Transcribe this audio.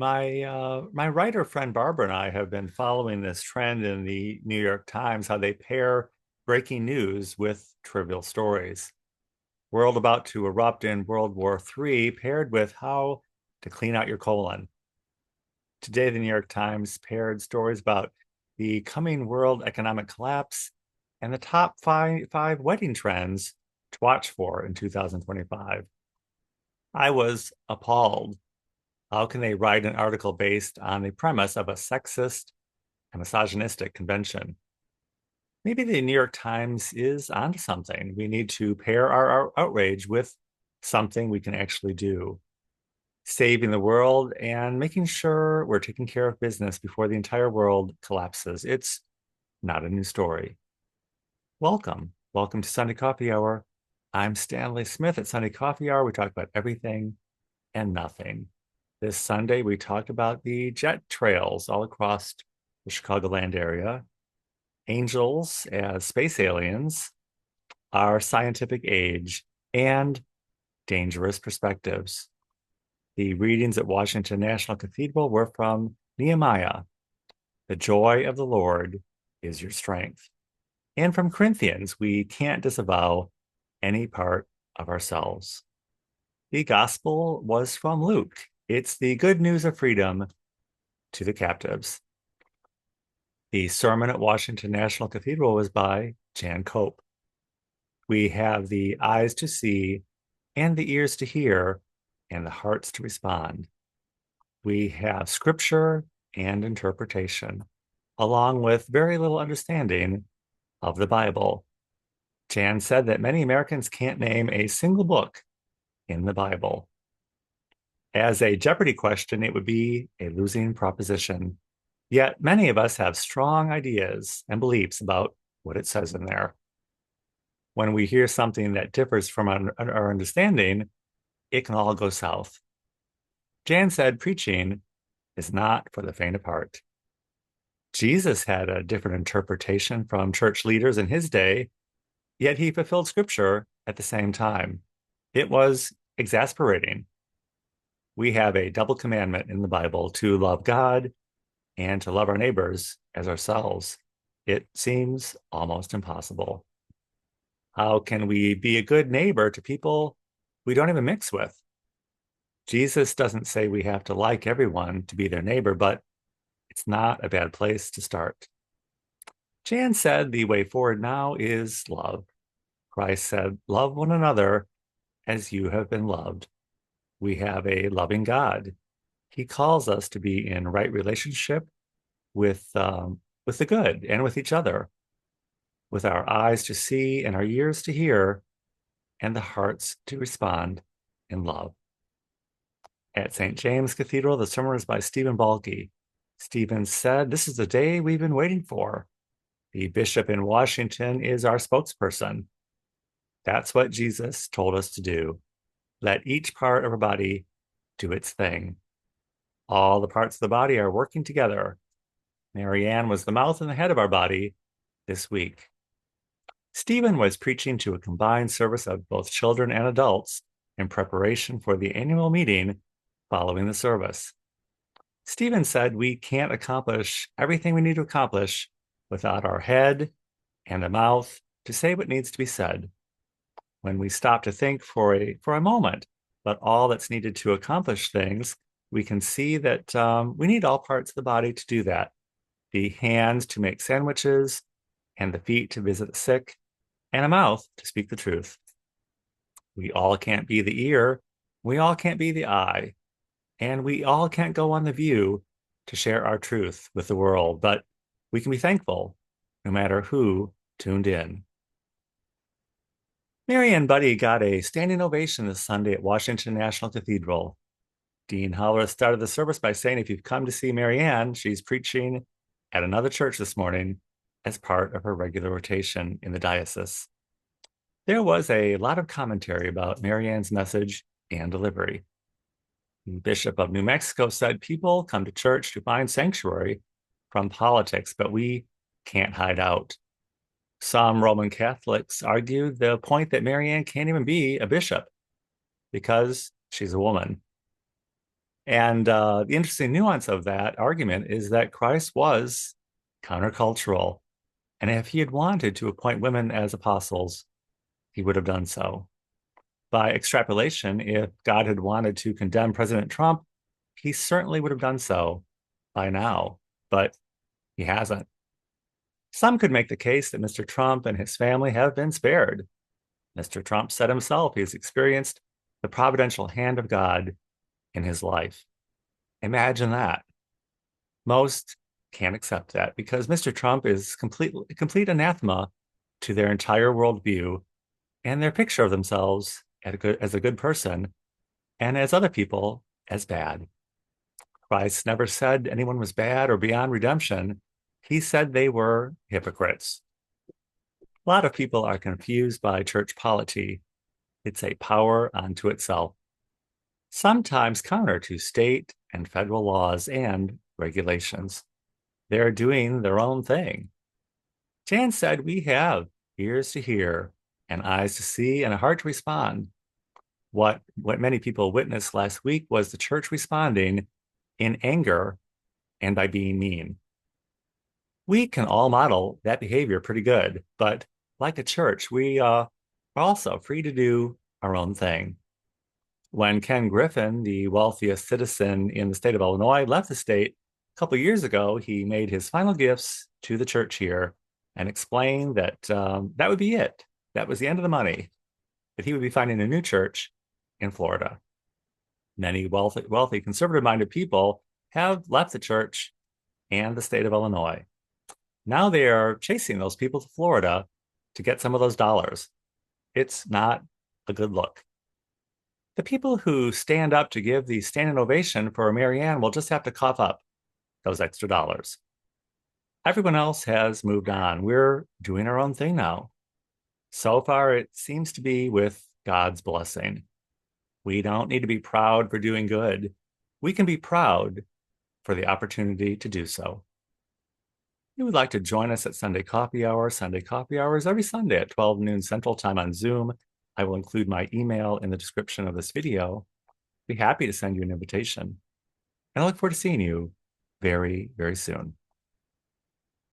My writer friend Barbara and I have been following this trend in the New York Times, how they pair breaking news with trivial stories. World about to erupt in World War III, paired with how to clean out your colon. Today, the New York Times paired stories about the coming world economic collapse and the top five wedding trends to watch for in 2025. I was appalled. How can they write an article based on the premise of a sexist and misogynistic convention? Maybe the New York Times is onto something. We need to pair our outrage with something we can actually do, saving the world and making sure we're taking care of business before the entire world collapses. It's not a new story. Welcome. Welcome to Sunday Coffee Hour. I'm Stanley Smith. At Sunday Coffee Hour, we talk about everything and nothing. This Sunday, we talked about the jet trails all across the Chicagoland area, angels as space aliens, our scientific age, and dangerous perspectives. The readings at Washington National Cathedral were from Nehemiah. The joy of the Lord is your strength. And from Corinthians, we can't disavow any part of ourselves. The gospel was from Luke. It's the good news of freedom to the captives. The sermon at Washington National Cathedral was by Jan Cope. We have the eyes to see and the ears to hear and the hearts to respond. We have scripture and interpretation, along with very little understanding of the Bible. Jan said that many Americans can't name a single book in the Bible. As a Jeopardy question, it would be a losing proposition. Yet many of us have strong ideas and beliefs about what it says in there. When we hear something that differs from our understanding, it can all go south. Jan said preaching is not for the faint of heart. Jesus had a different interpretation from church leaders in his day, yet he fulfilled scripture at the same time. It was exasperating. We have a double commandment in the Bible to love God and to love our neighbors as ourselves. It seems almost impossible. How can we be a good neighbor to people we don't even mix with? Jesus doesn't say we have to like everyone to be their neighbor, but it's not a bad place to start. Jan said the way forward now is love. Christ said, love one another as you have been loved. We have a loving God. He calls us to be in right relationship with the good and with each other, with our eyes to see and our ears to hear and the hearts to respond in love. At St. James Cathedral, the sermon was by Stephen Balke. Stephen said, "This is the day we've been waiting for. The bishop in Washington is our spokesperson. That's what Jesus told us to do. Let each part of our body do its thing. All the parts of the body are working together. Marianne was the mouth and the head of our body this week." Stephen was preaching to a combined service of both children and adults in preparation for the annual meeting following the service. Stephen said we can't accomplish everything we need to accomplish without our head and a mouth to say what needs to be said. When we stop to think for a moment about all that's needed to accomplish things, we can see that we need all parts of the body to do that. The hands to make sandwiches, and the feet to visit the sick, and a mouth to speak the truth. We all can't be the ear, we all can't be the eye, and we all can't go on the view to share our truth with the world, but we can be thankful no matter who tuned in. Marianne Buddy got a standing ovation this Sunday at Washington National Cathedral. Dean Holler started the service by saying, if you've come to see Marianne, she's preaching at another church this morning as part of her regular rotation in the diocese. There was a lot of commentary about Marianne's message and delivery. The Bishop of New Mexico said people come to church to find sanctuary from politics, but we can't hide out. Some Roman Catholics argued the point that Marianne can't even be a bishop because she's a woman. And the interesting nuance of that argument is that Christ was countercultural. And if he had wanted to appoint women as apostles, he would have done so. By extrapolation, if God had wanted to condemn President Trump, he certainly would have done so by now, but he hasn't. Some could make the case that Mr. Trump and his family have been spared. Mr. Trump said himself he's experienced the providential hand of God in his life. Imagine that. Most can't accept that because Mr. Trump is complete anathema to their entire worldview and their picture of themselves as a good person and as other people as bad. Christ never said anyone was bad or beyond redemption. He said they were hypocrites. A lot of people are confused by church polity. It's a power unto itself, sometimes counter to state and federal laws and regulations. They're doing their own thing. Jan said, "We have ears to hear and eyes to see and a heart to respond." What many people witnessed last week was the church responding in anger and by being mean. We can all model that behavior pretty good, but like the church, we are also free to do our own thing. When Ken Griffin, the wealthiest citizen in the state of Illinois, left the state a couple of years ago, he made his final gifts to the church here and explained that that would be it. That was the end of the money, that he would be finding a new church in Florida. Many wealthy conservative-minded people have left the church and the state of Illinois. Now they are chasing those people to Florida to get some of those dollars. It's not a good look. The people who stand up to give the standing ovation for Marianne will just have to cough up those extra dollars. Everyone else has moved on. We're doing our own thing now. So far, it seems to be with God's blessing. We don't need to be proud for doing good. We can be proud for the opportunity to do so. If you would like to join us at Sunday Coffee Hour, Sunday Coffee Hours every Sunday at 12 noon Central Time on Zoom. I will include my email in the description of this video. Be happy to send you an invitation. And I look forward to seeing you very, very soon.